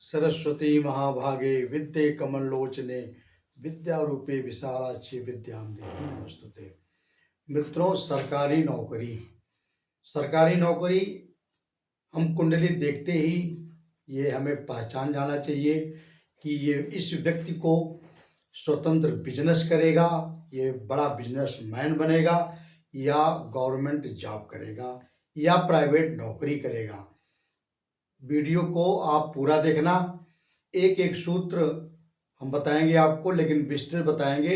सरस्वती महाभागे विद्ये कमललोचने विद्यारूपे विशालाक्षी विद्यां देहि नमस्तुते। मित्रों, सरकारी नौकरी हम कुंडली देखते ही ये हमें पहचान जाना चाहिए कि ये इस व्यक्ति को स्वतंत्र बिजनेस करेगा, ये बड़ा बिजनेसमैन बनेगा, या गवर्नमेंट जॉब करेगा, या प्राइवेट नौकरी करेगा। वीडियो को आप पूरा देखना। एक एक सूत्र हम बताएंगे आपको, लेकिन विस्तृत बताएंगे।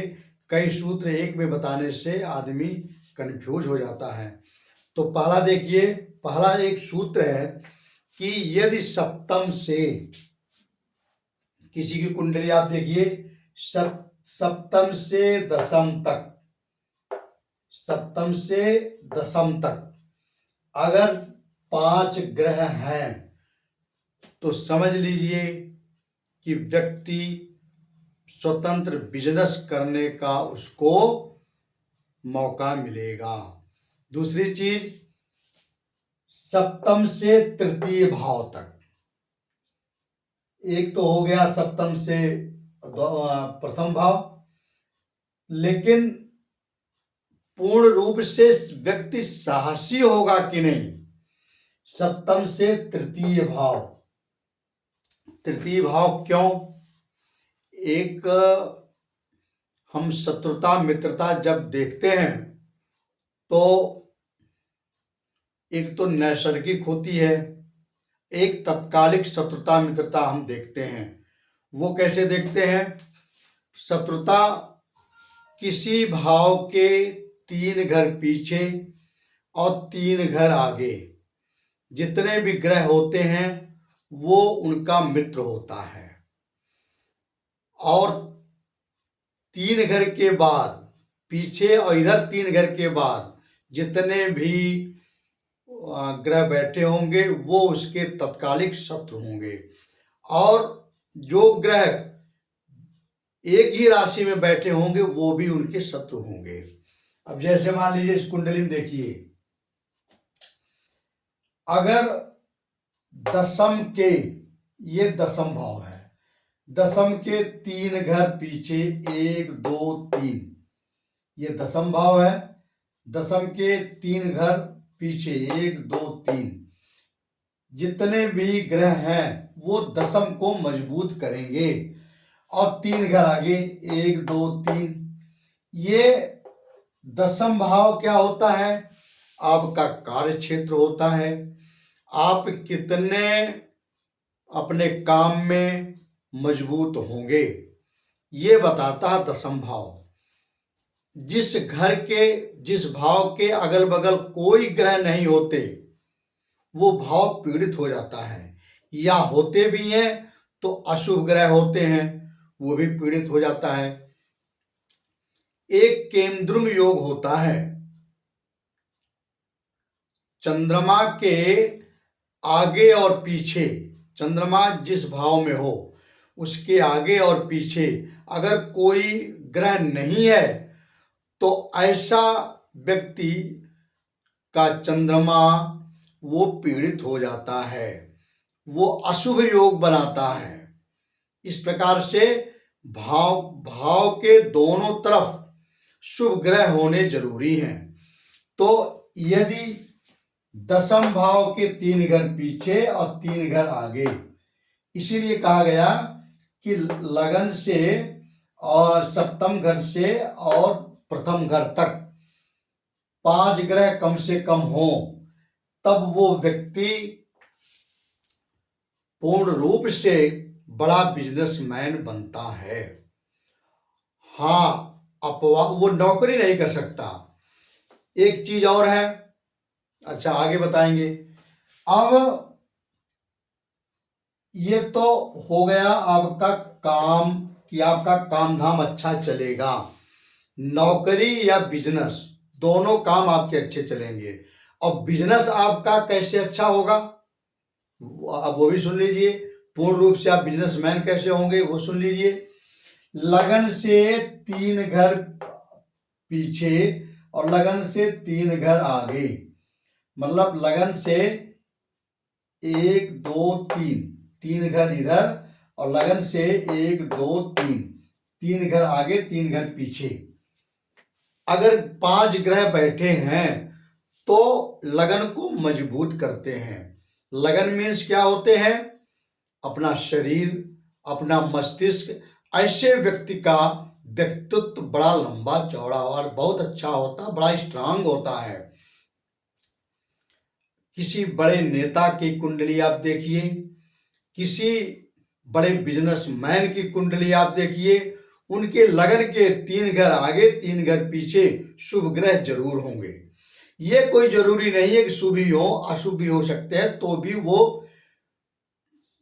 कई सूत्र एक में बताने से आदमी कंफ्यूज हो जाता है। तो पहला देखिए, पहला एक सूत्र है कि यदि सप्तम से, किसी की कुंडली आप देखिए, सप्तम से दशम तक, सप्तम से दशम तक अगर 5 ग्रह हैं तो समझ लीजिए कि व्यक्ति स्वतंत्र बिजनेस करने का उसको मौका मिलेगा। दूसरी चीज, सप्तम से तृतीय भाव तक, एक तो हो गया सप्तम से प्रथम भाव, लेकिन पूर्ण रूप से व्यक्ति साहसी होगा कि नहीं। सप्तम से तृतीय भाव, तृतीय भाव क्यों? एक हम शत्रुता मित्रता जब देखते हैं तो एक तो नैसर्गिक होती है, एक तत्कालिक शत्रुता मित्रता हम देखते हैं। वो कैसे देखते हैं? शत्रुता किसी भाव के 3 घर पीछे और 3 घर आगे जितने भी ग्रह होते हैं वो उनका मित्र होता है, और 3 घर के बाद पीछे और इधर 3 घर के बाद जितने भी ग्रह बैठे होंगे वो उसके तत्कालिक शत्रु होंगे, और जो ग्रह एक ही राशि में बैठे होंगे वो भी उनके शत्रु होंगे। अब जैसे मान लीजिए इस कुंडली में देखिए, अगर दशम के, ये दशम भाव है, दशम के 3 घर पीछे 1 2 3, ये दशम भाव है। दशम के 3 घर पीछे 1 2 3 जितने भी ग्रह हैं वो दशम को मजबूत करेंगे, और 3 घर आगे 1 2 3। ये दशम भाव क्या होता है? आपका कार्य क्षेत्र होता है। आप कितने अपने काम में मजबूत होंगे ये बताता है दशम भाव। जिस घर के, जिस भाव के अगल बगल कोई ग्रह नहीं होते वो भाव पीड़ित हो जाता है, या होते भी हैं तो अशुभ ग्रह होते हैं वो भी पीड़ित हो जाता है। एक केंद्रुम योग होता है, चंद्रमा के आगे और पीछे, चंद्रमा जिस भाव में हो उसके आगे और पीछे अगर कोई ग्रह नहीं है तो ऐसा व्यक्ति का चंद्रमा वो पीड़ित हो जाता है, वो अशुभ योग बनाता है। इस प्रकार से भाव के दोनों तरफ शुभ ग्रह होने जरूरी हैं। तो यदि दशम भाव के 3 घर पीछे और 3 घर आगे, इसीलिए कहा गया कि लगन से और सप्तम घर से और प्रथम घर तक 5 ग्रह कम से कम हो, तब वो व्यक्ति पूर्ण रूप से बड़ा बिजनेसमैन बनता है। हाँ, अपवाद, वो नौकरी नहीं कर सकता। एक चीज और है, अच्छा आगे बताएंगे। अब ये तो हो गया आपका काम कि आपका काम धाम अच्छा चलेगा, नौकरी या बिजनेस दोनों काम आपके अच्छे चलेंगे। और बिजनेस आपका कैसे अच्छा होगा अब वो भी सुन लीजिए। पूर्ण रूप से आप बिजनेसमैन कैसे होंगे वो सुन लीजिए। लगन से 3 घर पीछे और लगन से 3 घर आगे, मतलब लगन से 1 2 3 3 घर इधर, और लगन से 1 2 3, 3 घर आगे 3 घर पीछे। अगर 5 ग्रह बैठे हैं तो लगन को मजबूत करते हैं। लगन मीन्स क्या होते हैं? अपना शरीर, अपना मस्तिष्क। ऐसे व्यक्ति का व्यक्तित्व बड़ा लंबा चौड़ा और बहुत अच्छा होता, बड़ा स्ट्रांग होता है। किसी बड़े नेता की कुंडली आप देखिए, किसी बड़े बिजनेसमैन की कुंडली आप देखिए, उनके लगन के 3 घर आगे 3 घर पीछे शुभ ग्रह जरूर होंगे। ये कोई जरूरी नहीं है कि शुभ ही हो, अशुभ भी हो सकते हैं, तो भी वो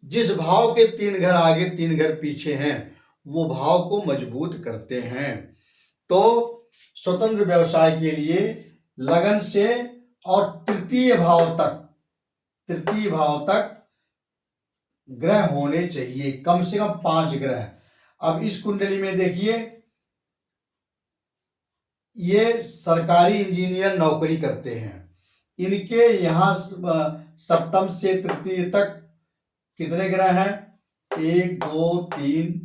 जिस भाव के 3 घर आगे 3 घर पीछे हैं वो भाव को मजबूत करते हैं। तो स्वतंत्र व्यवसाय के लिए लगन से और तृतीय भाव तक ग्रह होने चाहिए, कम से कम 5 ग्रह। अब इस कुंडली में देखिए, ये सरकारी इंजीनियर नौकरी करते हैं, इनके यहाँ सप्तम से तृतीय तक कितने ग्रह हैं? 1 2 3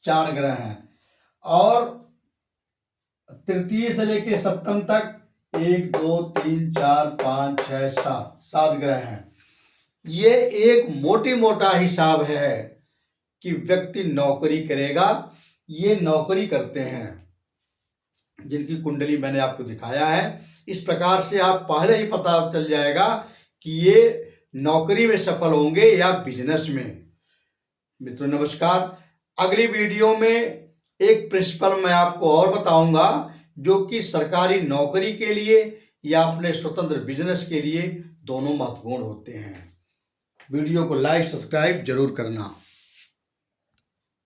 4 ग्रह हैं, और तृतीय से लेके सप्तम तक 1 2 3 4 5 6 7 ग्रह हैं। ये एक मोटा हिसाब है कि व्यक्ति नौकरी करेगा। ये नौकरी करते हैं जिनकी कुंडली मैंने आपको दिखाया है। इस प्रकार से आप पहले ही पता चल जाएगा कि ये नौकरी में सफल होंगे या बिजनेस में। मित्रों नमस्कार, अगली वीडियो में एक प्रिंसिपल मैं आपको और बताऊंगा जो कि सरकारी नौकरी के लिए या अपने स्वतंत्र बिजनेस के लिए दोनों महत्वपूर्ण होते हैं। वीडियो को लाइक सब्सक्राइब जरूर करना।